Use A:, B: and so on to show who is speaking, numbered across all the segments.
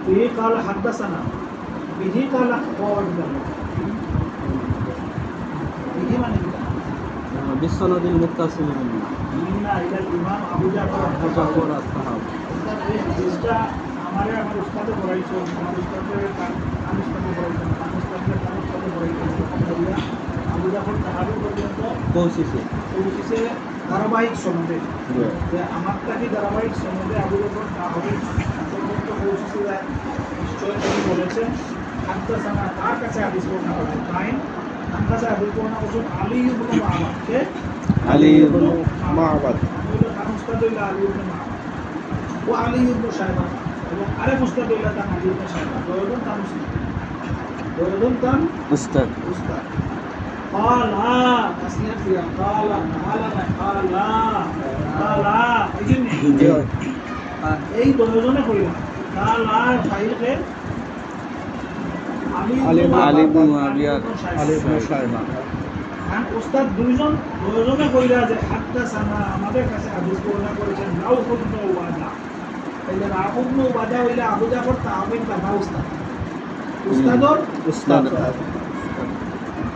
A: به قال حدثنا به قال أخبرنا به মানে কি
B: بالسند المتصل
A: মিন্না ইলা ইমাম আবু জাফর
B: الصحابة
A: এই হাদিসটা আমার উস্তাদে পড়াইছো আমার উস্তাদের আমি উস্তাদে পড়াইছো আমি উস্তাদের পড়াইছো আলহামদুলিল্লাহ আবু জাফর তাহাবি পর্যন্ত পৌঁছেছে ধারাবাহিক সনদে যে আমার তাকে ধারাবাহিক সনদে আবু জাফর তাহাবি পর্যন্ত পৌঁছেছে নিশ্চয় তিনি বলেছেন হাদদাসানা তার কাছে হাদিস বর্ণনা করেছেন তাই তার কাছে হাদিস বর্ণনা করেছেন আলী ইবনে মাহবাদ কে
B: علي بن معبد
A: তার উস্তাদ হইল আলী ইবনে মাহবাদ ও আলী ইবনে সাইবা এবং আরেক উস্তাদ হইল তার আলী ইবনে সাইবা দুজন তার উস্তাদ
B: أستاذ
A: উস্তাদ قال تسنية فيها قال এই দুজনে কইলা قال ফাইলকে
B: علي بن معاوية علي بن شيبة
A: উস্তাদ দুজনে কইলা যে হাদদাসানা আমাদের কাছে হাদিস বর্ণনা করেছেন রাউফ ইবনে উবাদা এই রাউফ ইবনে উবাদা হইলা আবু জাফর তাহাবীর বাবা উস্তাদ
B: أستاذ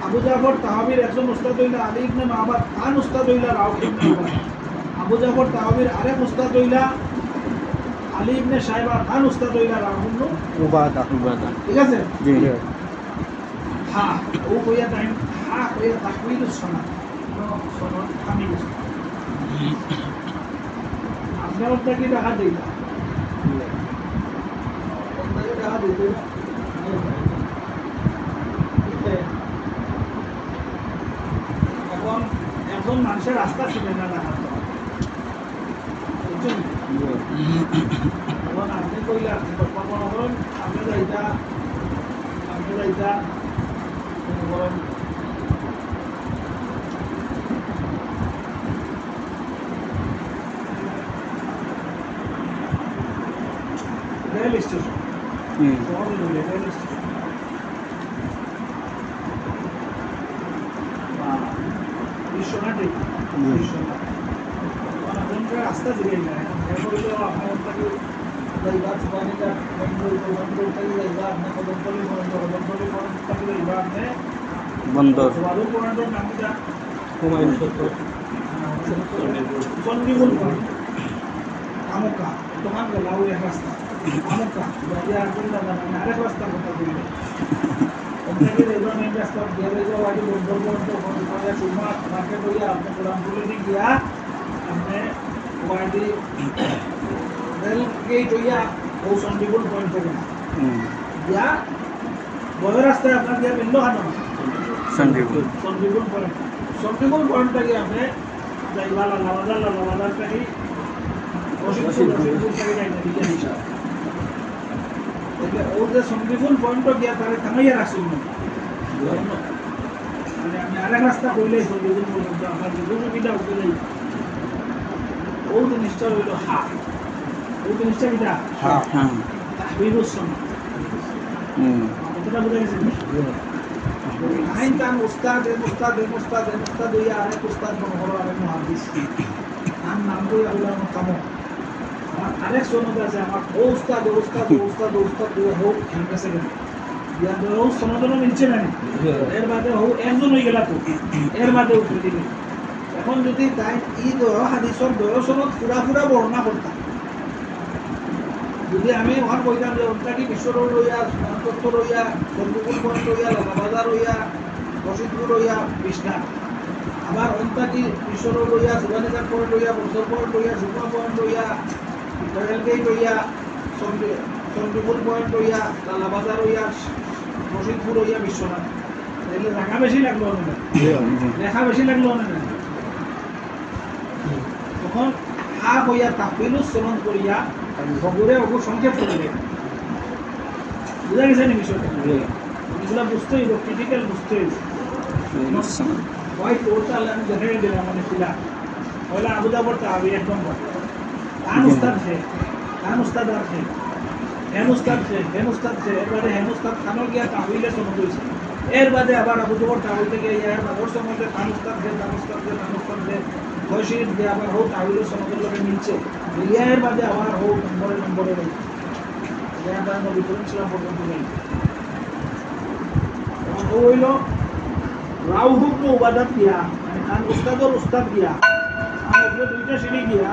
A: আবু জাফর তাহাবীর একজন উস্তাদ হইলা আলী ইবনে মাহবাদ খান উস্তাদ হইলা রাউফ ইবনে উবাদা আবু জাফর তাহাবীর আরেক উস্তাদ হইলা আলী ইবনে সাইবা খান উস্তাদ হইলা রাউফ ইবনে
B: عبادة
A: ঠিক আছে
B: জি
A: হ্যাঁ ও কইয়া টাইম হ্যাঁ কইয়া তাকবীরুস সালাত সনদ কামিলুস আপনার কি দেখা দেই না আপনাকে দেখা দিতে এখন একজন মানুষের রাস্তা ছিল না দেখা বুঝছেন এখন আপনি কইলে আপনি কল্পনা করুন আপনি যাইতা বলেন রেল স্টেশন রেল স্টেশন বিশ্বনাথে রাস্তা দিকে না এখন আপনার তাকে যাইবা সুবানিটা বন্ধ যাইবা আপনার কদমতলি থেকে যাইবা আপনি
B: বন্দর
A: বালু পয়েন্টের নামটা
B: হুমায়ুন সত্তর
A: চন্ডিমূল পয়েন্ট আমকা তোমার গেলাও এক রাস্তা আমকা বাজে আসবেন না মানে আরেক রাস্তার কথা বলবে ওখানে যাইবা মেন রাস্তা দিয়ে যাইবা বাড়ি বন্দর পয়েন্ট ওখানে সুমা মার্কেট হইয়া আপনি কোরআনপুরে দিয়ে গিয়া আপনি বাড়ি রেল গেট হইয়া ও চন্ডিমূল পয়েন্ট থেকে দিয়া বড় রাস্তায় আপনার দিয়া বিন্দু হানো সন্ডিমূল পয়েন্টটাকে আপনি যাইবা লালাবাজার থেকে রশিদপুর থেকে যাই না দিকে দিশা એટલે ও যে সন্ডিমূল পয়েন্টটা গিয়া তারে থামাইয়া রাখছিল মানে আমি আরেক রাস্তা কইলেই সন্ডিমূল পর্যন্ত আপনার যে সুবিধা হতে যাই ও জিনিসটা হইল ও জিনিসটা কিটা তাহবিরুস সুন্নাহ কতটা বুঝা গেছে আইন কান উস্তাদ হইয়া আরেক উস্তাদ বড় আরেক মুহাদ্দিস নাম কই আল্লাহ কামো আমার আরেক সনদ আছে আমার ও উস্তাদ হোক ক্যাম্পাসে গেল ইয়া ও সনদও মিলছে না এর বাদে ও একজন হই গেল তো এর বাদে উঠে দিবে এখন যদি তাই ই দোয়া হাদিসর দোয়া সনদ পুরা বর্ণনা করতাম যদি আমি ওখান কইতাম যে ওটা কি বিশ্বর লইয়া তত্ত্ব লইয়া চন্দ্রপুর পয়েন্ট লইয়া লাগাবাজার লইয়া রশিদপুর লইয়া বিশ্বনাথ আবার ওটা কি বিশ্বর লইয়া সুবানিকার পয়েন্ট লইয়া বছর পয়েন্ট লইয়া সুপা পয়েন্ট লইয়া রেলগেট লইয়া চন্দ্রপুর পয়েন্ট লইয়া লাগাবাজার লইয়া রশিদপুর লইয়া বিশ্বনাথ তাহলে রাখা বেশি লাগলো না লেখা বেশি লাগলো না তখন হইয়া তাহবিলুস সুন্নাহ করিয়া ভগুরে সংক্ষেপ করবে বুঝা গেছে নি বিষয়টা এগুলা বুঝতে হইব ক্রিটিক্যাল বুঝতে হইব হোয়াইট টোটাল আমি দেখাই দিলাম মানে ছিল পয়লা আবু জাফর তাহাবী এক নম্বর কান উস্তাদ আর সে হেন উস্তাদ সে এবারে হেন উস্তাদ খানো গিয়া তাহবিলে সনদ হইছে এর বাদে আবার আবু জাফর তাহাবী থেকে এর বাদর সম্বন্ধে কান উস্তাদ সে বয়সের দিয়ে আবার হোক তাহলে সনদের লোকে মিলছে মিলিয়ার বাদে আবার হোক নম্বরে নেই এটা নবী করিম সাল্লাম পর্যন্ত নেই এবং ও হইল রাউহুক উবাদাত দিয়া মানে তার উস্তাদর উস্তাদ দিয়া আর উপরে দুইটা সিঁড়ি দিয়া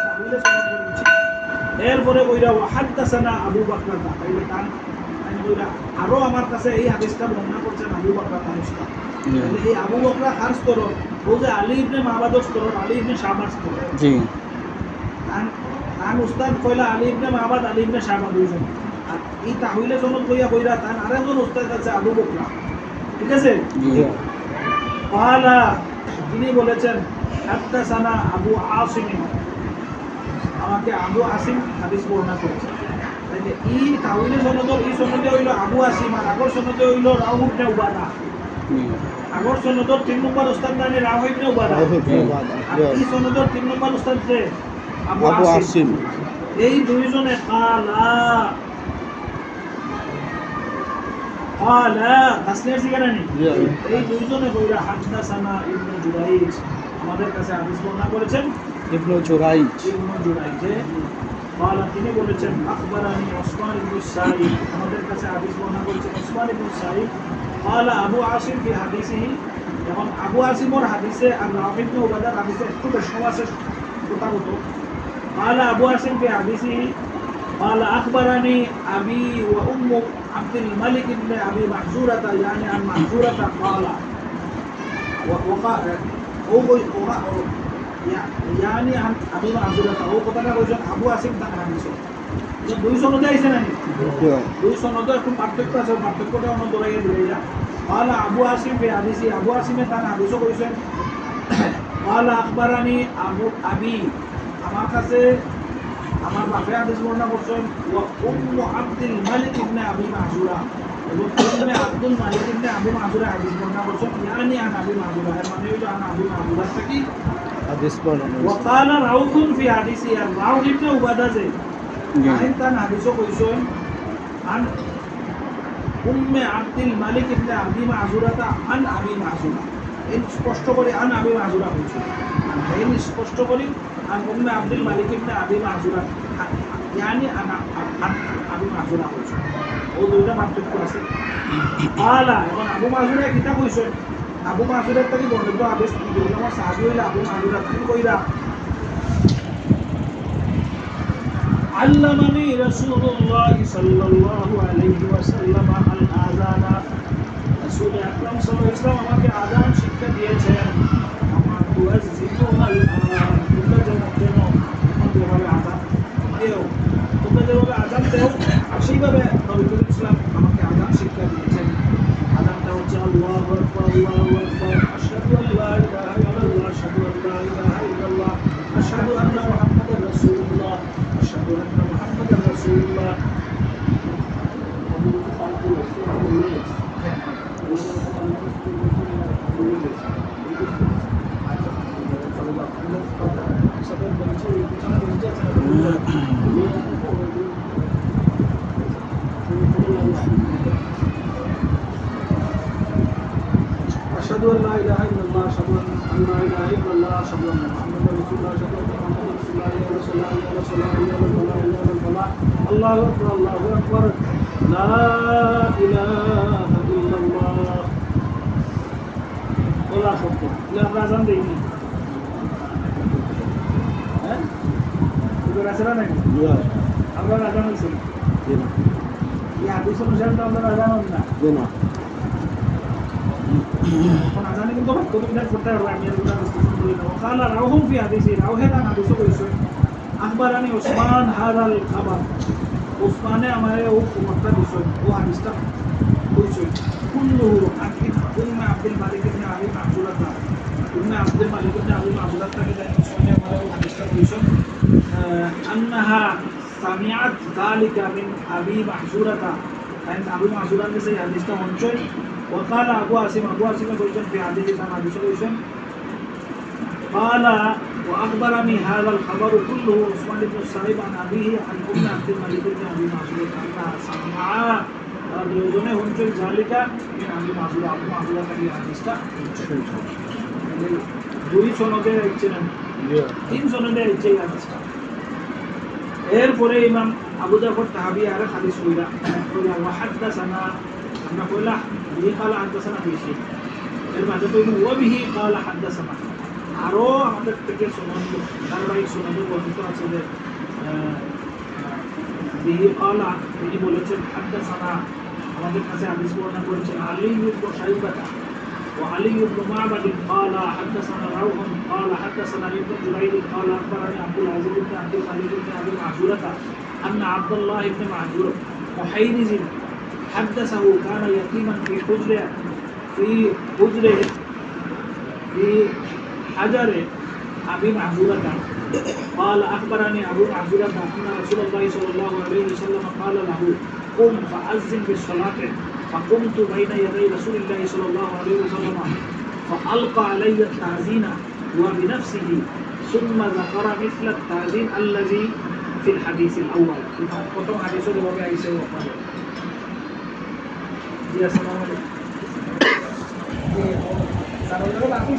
A: তাহলে সনদ মিলছে এরপরে কইরা হাদ্দাসানা আবু বকর তাইলে তার আমি কইরা আরো আমার কাছে এই হাদিসটা বর্ণনা করছেন আবু বকর তার উস্তাদ তাহলে এই আবু বকর কার স্তর ও যে আলী ইবনে মাহবাদর স্তর আলী ইবনে শাহবাদ স্তর
B: জি
A: তার উস্তাদ কইলা আলী ইবনে মাহবাদ আলী ইবনে শাহবাদ দুইজন আর এই তাহলে সনদ কইয়া কইরা তার আরেকজন উস্তাদ আছে আবু বকর ঠিক আছে
B: জি
A: পালা তিনি বলেছেন হাদ্দাসানা আবু আসিম আমাকে আবু আসিম হাদিস বর্ণনা করেছেন তাইলে এই তাহলে সনদ এই সনদে হইল আবু আসিম আর আগর সনদে হইল রাউহ ইবনে উবাদা আগর সনদর 3 নম্বর উস্তাদ মানে রাউহ ইবনে উবাদা আর এই সনদর 3 নম্বর উস্তাদ যে আবু আসিম এই দুইজনে তাসনিয়ার ঠিকানা নেই এই দুইজনে কইরা হাদ্দাসানা ইবনে জুরাইজ আমাদের কাছে হাদিস বর্ণনা করেছেন
B: ইবনে জুরাইজ
A: যে قال তিনি বলেছেন আখবরানি ওসমান ইবনে সাঈদ আমাদের কাছে হাদিস বর্ণনা করেছেন ওসমান ইবনে সাঈদ قال আবু আসিম ফি হাদিসিহি এবং আবু আসিমর হাদিসে আর রাউহ ইবনে উবাদার হাদিসে একটু বেশি আছে প্রতারত قال আবু আসিম ফি হাদিসিহি قال أخبرني أبي وأم عبد الملك بن أبي محزورة يعني عن محزورة قال وقال يعني عن أبي محزورة هو কথাটা বলেছেন আবু আসিম তার হাদিস দুই সনদে আইছে না দুই সনদে একটু পার্থক্য আছে পার্থক্যটা অন্য দরাইয়া দিলে যা قال أبو عاصم في حديثه أبو عاصم তার হাদিস কইছেন قال أخبرني أبي আমার কাছে আমার বাপে হাদিস বর্ণনা করছেন ওয়া উম্মু আব্দুল মালিক ইবনে আবি মাহজুরা এবং উম্মে আব্দুল মালিক ইবনে আবি মাহজুরা হাদিস বর্ণনা করছেন ইয়ানি আন আবি মাহজুরা এর মানে হলো আন আবি মাহজুরা থেকে
B: হাদিস বর্ণনা
A: ওয়া ক্বালা রাউহুন ফি হাদিসি আর রাউহ ইবনে উবাদা যে আইন তার হাদিসও কইছেন আন উম্মে আব্দুল মালিক ইবনে আবি মাহজুরা আন আবি মাহজুরা এই স্পষ্ট করে আন আবি মাহজুরা কইছেন এই স্পষ্ট করে عن أم عبد الملك بن أبي معذورة يعني أنا أبي معذورة ও দুইটা পার্থক্য আছে আলা এবং আবু মাহজুরা কিতা কইছেন আবু মাহজুরা থেকে বর্ণিত আদেশ দিল আমার সাহাবী হইলা আবু মাহজুরা কি কইরা আল্লামানি রাসূলুল্লাহ সাল্লাল্লাহু আলাইহি ওয়াসাল্লাম আল আযানা রাসূল আকরাম সাল্লাল্লাহু আলাইহি ওয়াসাল্লাম আমাকে আযান শিক্ষা দিয়েছেন আমার তুয়াজ্জিনু আল আযান সেইভাবে নবী করিম সাল্লাল্লাহু আলাইহি আমাকে আযান শিক্ষা দিয়েছেন আযানটা হচ্ছে আল্লাহু আকবার আল্লাহু আকবার আশহাদু আল্লা ইলাহা ইল্লাল্লাহ আশহাদু আল্লা ইলাহা ইল্লাল্লাহ আশহাদু আন্না মুহাম্মাদার রাসূলুল্লাহ আশহাদু আন্না মুহাম্মাদার রাসূলুল্লাহ أشهد أن لا إله إلا الله أشهد أن لا إله إلا الله أشهد أن محمدا رسول الله أشهد أن محمدا رسول الله يا رسول الله يا رسول الله يا رسول الله يا رسول الله الله أكبر الله أكبر لا إله إلا الله ولا شك لا أذان ديني ها إذا رسالة نعم আমরা আযান হইছে এই হাদিস অনুসারে তো আমরা আযান হই না এখন আযানে কিন্তু কত মিনিট করতে হবে আমি এর ডিসকাশন করি না قال রাউহুম ফি হাদিসি রাউহেদা হাদিস কইছে আখবরানি উসমান হাদাল খাবার উসমানে আমারে ও খবরটা দিছে ও হাদিসটা কইছে কুল্লু আকিদ উম্মে আব্দুল মালিক ইবনে আবি মাহজুরা উম্মে আব্দুল মালিক ইবনে আবি মাহজুরা থেকে উসমানে আমারে ও হাদিসটা কইছে আন্নাহা সামিআত যালিকা মিন আবি মাহজুরা কারণ আবি মাহজুরা থেকে এই হাদিসটা শুনছে وقال أبو عاصم قلت في حديث عن أبي سليمان قال وأخبرني هذا الخبر كله عثمان بن الصائب عن أبيه عن أم عبد الملك بن أبي معذور أنها سمعا দুজনে হুনচুল জালিকা মিন আবি মাহজুরা আবু মাহজুরা থেকে হাদিসটা দুই সনদে আইছিলেন, তিন সনদে আইছে এই হাদিসটা। এরপরে ইমাম আবু জাফর তাহাবি আর হাদিস কইরা ওয়া হাদাসানা, আমরা কইলা বিহি قال হাদাসানা বেশি, এর মাঝে কইলো ওয়া বিহি قال হাদাসানা, আরো আমাদের থেকে সনদ ধারাবাহিক সনদে বর্ণিত আছে যে বিহি قال তিনি বলেছেন হাদাসানা, আমাদের কাছে হাদিস বর্ণনা করেছেন আলী ইবনে শাইবাতা وعلي بن معبد قال حدثنا روح قال حدثنا ابن جريج قال اخبرني عبد العزيز بن عبد الملك بن ابي معذوره ان عبد الله بن معذور محيرز حدثه كان يتيما في حجر في حجر ابي معذوره قال اخبرني ابو معذوره ان رسول الله صلى الله عليه وسلم قال له قم فاذن بالصلاه فقمت بين يدي رسول الله صلى الله عليه وسلم فألقى علي التعزين وبنفسه ثم ذكر مثل التعزين الذي في الحديث الأول. প্রথম হাদিসে যেভাবে আইছে ওখানে। জি আসসালামু আলাইকুম। জি সালাম আলাইকুম।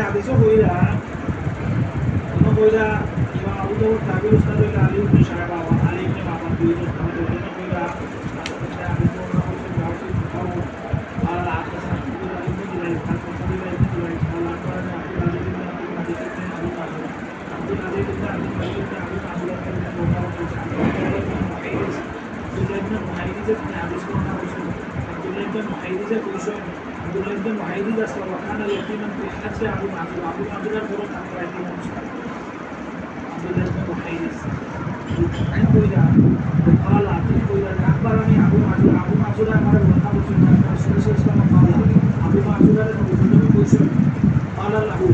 A: Hadiso koila, ino koila imam Abu Dawud tabi'in ustad koila Ali bin Shaiba wa Ali bin Ma'bad bin Ustad ino koila hadiso na koila tabi'in ala akasa koila ibn Jilay koila ibn Jilay ala akbarana Abdul Aziz bin Abdul Malik bin Abi Talib Abdul Aziz bin Abdul Malik bin Abi Talib Abdullah bin Muhairiz bin hadis ko na koila Abdullah bin Muhairiz koila Abdullah bin Muhairiz asla wa kana yatiman fi hajj Abu Ma'zur Abu Ma'zur boro takwa yatiman Abdullah bin Muhairiz an koila qala tin koila akhbarani Abu Ma'zur hamara wata bolchen Rasulullah sallallahu alaihi wasallam Abu Ma'zur এর নবী কইছেন qala lahu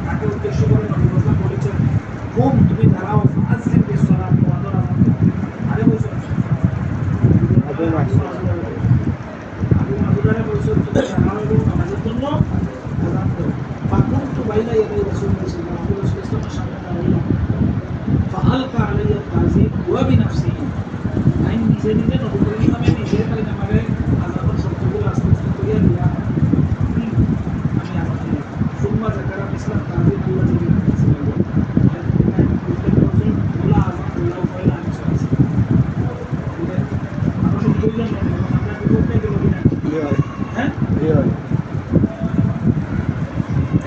A: তাকে উদ্দেশ্য করে নবী বলেছেন ঘুম তুমি দাঁড়াও আজরিন বিস সালাত ওয়াদর আযান আরে কইছেন আবু মা'জুর বলছেন তুমি দাঁড়াও নামাজের জন্য আযান দাও فقمت بين يدي رسول الله صلى الله عليه وسلم সামনে দাঁড়ালাম فألقى علي التعزيم وبنفسه আইন নিজে নিজে নবী করিম নামে নিজে তাই আমাকে আযানের শব্দগুলো আস্তে আস্তে করিয়া দিয়া আমি আযান দিলাম সুম্মা যাকারা ইসলাম তাজিম আল্লাহ জিবরিল বলা আযান দিলাম কইলা আমি শুনছি মানুষ কইলেন আমরা কি করতে গেল কিনা হ্যাঁ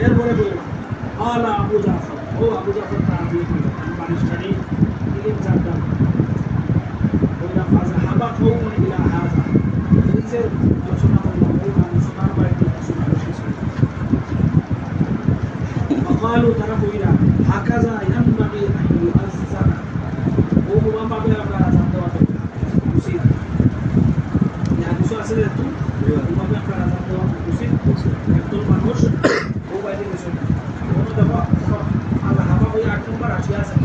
A: এরপরে বললাম আলা আবু জাফর ও আবু জাফর তাবি বারিশটারি ইলিম জানতাম ওইরা ফাজা হাবা কওমুন ইলা হাযা এই যে আলোচনা করলাম ওই আলোচনার বাইরে আলোচনা শেষ হলো وقالوا তারা কইরা হাকাজা ইয়ানবাগি আন ইউআজ্জানা ও বাবা আমরা আযান দেওয়া উচিত এই হাদিস আছে যে তো বাবা আমরা আযান দেওয়া উচিত একদল মানুষ ও বাইরে গেছে কোনো দফা আল্লাহ হাবা ওই 8 নম্বর আসিয়া আছে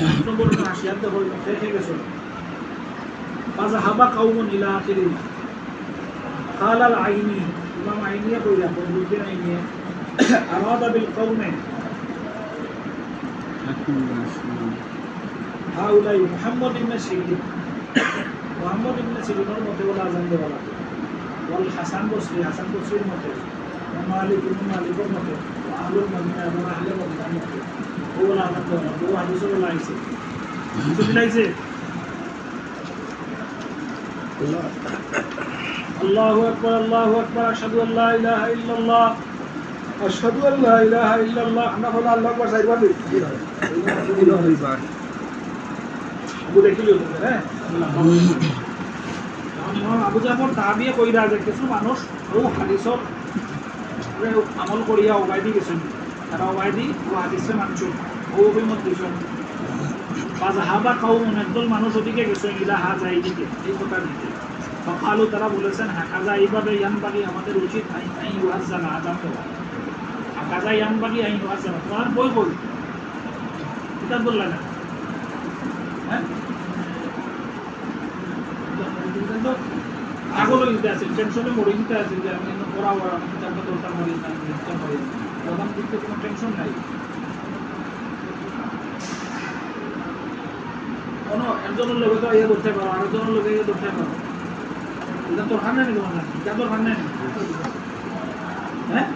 A: 8 নম্বর আসিয়া তো হইল দেখে গেছে বাজা হাবা কওমুন ইলা আখিরি قال العيني امام عيني কইরা বন্ধুদের আইনি আরাদা বিল কওমে হাউলাই মুহাম্মদ ইবনে সিরিন মতে বলা আযান দেওয়া লাগে ওয়াল হাসান বসরির মতে মালিক ইবনে মালিকের মতে আহলুল মদিনা এবং আহলে মদিনার মতে ওলা আযান দেওয়া লাগে ও হাদিস বলা আইছে বুঝলাইছে আল্লাহু আকবার আশহাদু আল্লা ইলাহা ইল্লাল্লাহ আশহাদু আল্লা ইলাহা ইল্লাল্লাহ আমরা বলা আল্লাহু আকবার চাইবা দিই আবু দেখিলো হ্যাঁ আবু জাফর তাবিয়ে কইরা যে কিছু মানুষ ও হাদিসর আমল করিয়া ওবাইদি গেছেন তারা ওবাইদি ও হাদিসে মানছো ও অভিমত দিছেন ফাযহাবা কওমুন একদল মানুষ ওদিকে গেছেন ইলা হাযা এইদিকে এই কথা দিতে ফাকালু তারা বলেছেন হাকাজা এইভাবে ইয়ানবাগি আমাদের উচিত আইন ওয়াজ্জানা আযান দেওয়া হাকাজা ইয়ানবাগি আইন ওয়াজ্জানা তোমার বই বল কিতাব বললা না হ্যাঁ আগলো দিতে আছে টেনশনে মরে দিতে আছে যে আমি পড়া ওরা আমি কিতাবটা দরকার করি না আমি লিখতে পারি না প্রধান দিকে কোনো টেনশন নাই কোনো একজনের লোকে তো ইয়ে ধরতে পারো আরেকজনের লোকে ইয়ে ধরতে পারো এটা তোর হার নেই তোমার এটা তোর হার নেই হ্যাঁ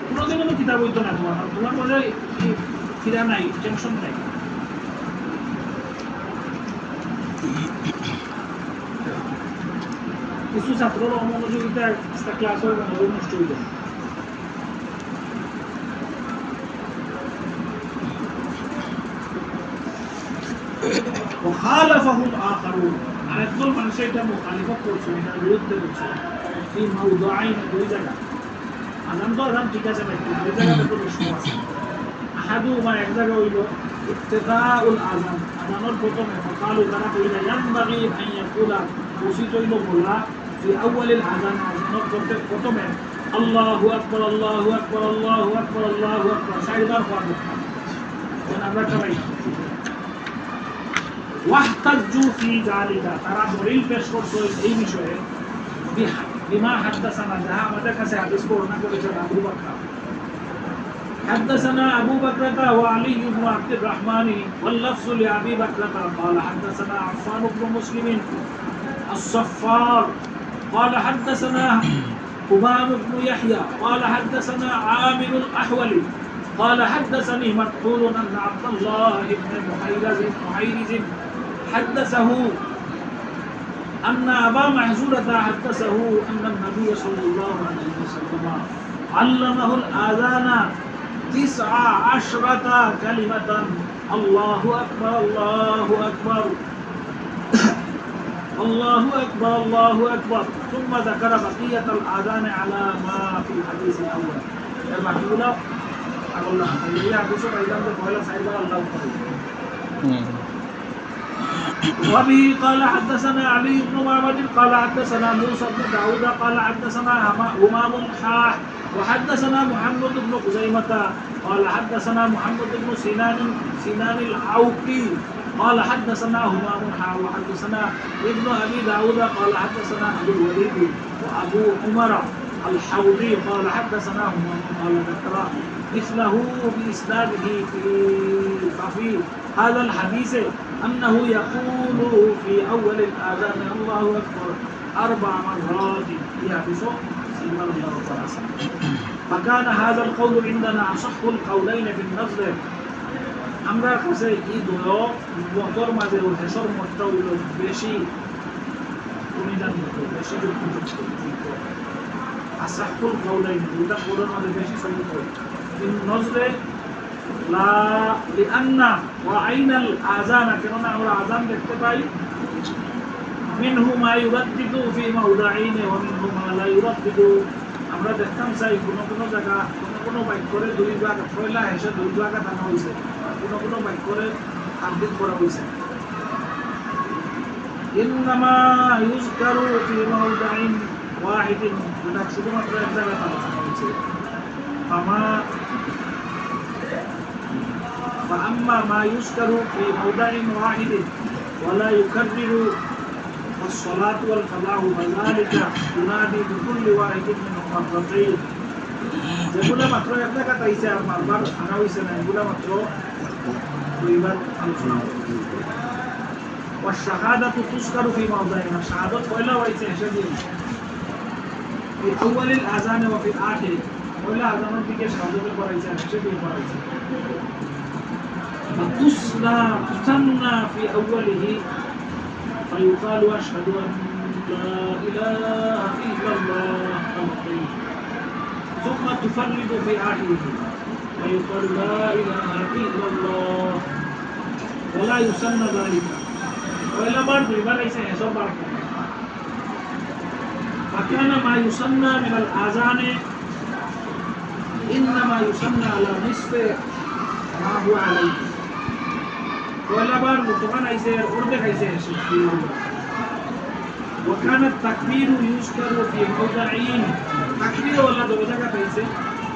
A: কোনোদিন কোনো কিতাব হইতো না তোমার মধ্যে ফিরা নাই টেনশন নাই কিছু ছাত্রর অমনোযোগিতা ক্লাস হয় মনোযোগ নষ্ট হয়ে যায় وخالفهم آخرون على الظل من شيء مخالفة করছে এটা বিরুদ্ধে করছে في موضوعين দুই জায়গা আজান তো আজান ঠিক আছে ভাই দুই জায়গাতে তো প্রশ্ন আছে আহাদুমা এক জায়গা হইল ইত্তিকাউল আযান আযানের প্রথমে فقالوا তারা কইলা ينبغي أن يقول উচিত হইল বলা في أول الأذان আযানের প্রথমে আল্লাহু আকবার আল্লাহু আকবার আল্লাহু আকবার আল্লাহু আকবার চারবার পড়ব কোন আমরা সবাই واحتجوا في ذلك ترى دليل পেশ করছে এই বিষয়ে بما حدثنا যাহা আমাদের কাছে হাদিস বর্ণনা করেছেন আবু বকর حدثنا أبو بكر وعلي بن عبد الرحمن واللفظ لأبي بكر قال حدثنا عفان بن مسلم الصفار قال حدثنا همام بن يحيى قال حدثنا عامر الأحولي قال حدثني مكحول أن عبد الله بن محيرز حدثه أن أبا محزورة حدثه أن النبي صلى الله عليه وسلم علمه الآذان 19 كلمة الله أكبر الله أكبر الله أكبر الله أكبر ثم ذكر بقية الآذان على ما في الحديث الأول المحمولة أقول لك اللي يعكسوا أيضا بقول سيدنا الله أكبر وبه قال حدثنا علي بن معبد قال حدثنا موسى بن داود قال حدثنا همام حاح وحدثنا محمد بن خزيمة قال حدثنا محمد بن سنان العوقي قال حدثنا همام حاح وحدثنا ابن أبي داود قال حدثنا أبو الوليد وأبو عمر الحوضي قال حدثنا همام قال ذكر مثله بإسناده ففي هذا الحديث أنه يقول في أول الآذان الله أكبر 4 مرات يحدث سيدنا الله تعالى فكان هذا القول عندنا أصح القولين في النظر আমরা কাছে এই দুটো মতর মাঝে হেসর মতটা হইল বেশি পরিণাম বেশি যুক্ত আসাহুল কাউলাইন দুটা কোরআন মাঝে বেশি সহি হয় ইন নজরে লা লিআন্না ওয়া আইনাল আযানা কেননা আমরা আযান দেখতে পাই মিনহু মা ইউরাদ্দিদু ফি মাওদাইন ওয়া মিনহু মা লা ইউরাদ্দিদু আমরা দেখতাম চাই কোন জায়গা কোন বাক্যরে দুই ভাগ পয়লা হেসে দুই ভাগ টানা হইছে কোন বাক্যরে তাবদীল করা হইছে ইন্নামা ইউযকারু ফি মাওদাইন ওয়াহিদিন এটা শুধুমাত্র এক জায়গায় আলোচনা হয়েছে فأما ما يذكر في موضع واحد ولا يكرر والصلاة والفلاح وذلك ينادي بكل واحد منهم مرتين যেগুলো মাত্র এক জায়গা পাইছে আর বারবার আনা হইছে না এগুলো মাত্র দুইবার আলোচনা হয়েছে والشهادة تذكر في موضعين الشهادة পয়লা হইছে এসে দিয়ে في أول الأذان وفي الآخر পয়লা আযানের দিকে শাহাদাত করাইছে এসে দিয়ে করাইছে تثنى في أوله فيقال أشهد أن لا إله إلا الله ثم تفرد في آخره فيقال لا إله إلا الله ولا يسمى ذلك وإلا برضو ليس يسمى بركة فكان ما يسمى من الآذان إنما يسمى على نصف ما هو عليه ولا بار متوان ايسه اورده ايسه وكان التكبير يذكر في موضعين تكبير ولا دو جگہ ايسه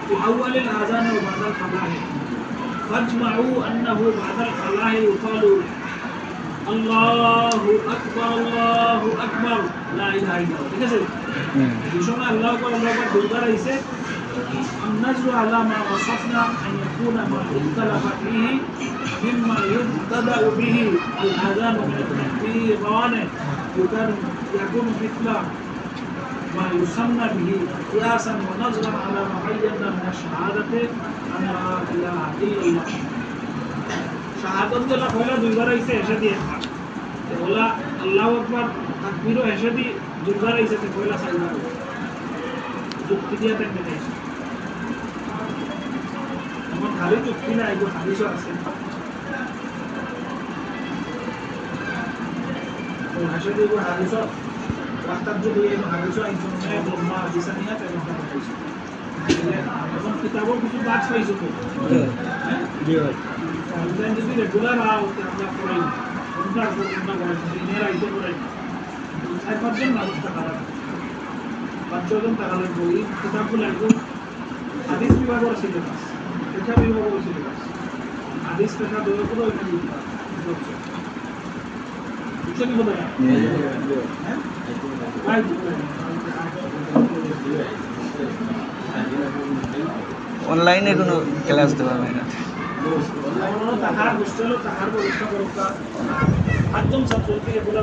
A: في اول الاذان وبعد الفلاح فاجمعوا انه بعد الفلاح يقال আল্লাহু আকবার লা ইলাহা ইল্লাল্লাহ। ঠিক আছে, এই সময় আল্লাহু আকবার দুইবার আইছে। النزل على ما وصفنا أن يكون ما اختلف فيه مما يبتدأ به الأذان من التكبير موانع يكون مثل ما يسمى به قياسا ونظرا على ما بينا من الشهادة أن لا إله إلا الله. শাহাদাত যেটা পয়লা দুইবার আইছে এসে দিয়ে বলা আল্লাহু আকবার তাকবীরও এসে দিয়ে দুইবার আইছে তে পয়লা সাইবার যুক্তি দিয়ে দেখতে নেই। আমার খালি যুক্তি না, এগুলো হাদিসও আছে। তো এসে দিয়ে হাদিসও রাস্তার যদি এই হাদিসও একজন ব্রহ্মা হাদিসা নিয়ে তেমন কথা বলছে। এখন কিতাবও কিছু বাদ পাইছো তো যদি রেগুলার হতে আমরা করাই কোনটা করাই দিনের আইতে করাই 4-5 জন মানুষ টাকা লাগবে, 5-6 জন টাকা লাগবে। এই কিতাবগুলো একদম হাদিস বিভাগের সিলেবাস, শিক্ষা বিভাগের সিলেবাস, হাদিস লেখা দয়া করে ওইখানে দিতে পারবে। বুঝছেন কি বলে? হ্যাঁ
C: অনলাইনে কোনো ক্লাস দেওয়া হয় না।
A: তাহার হোস্টেলও তাহার ব্যবস্থা করুক, 5 জন ছাত্রকে এগুলো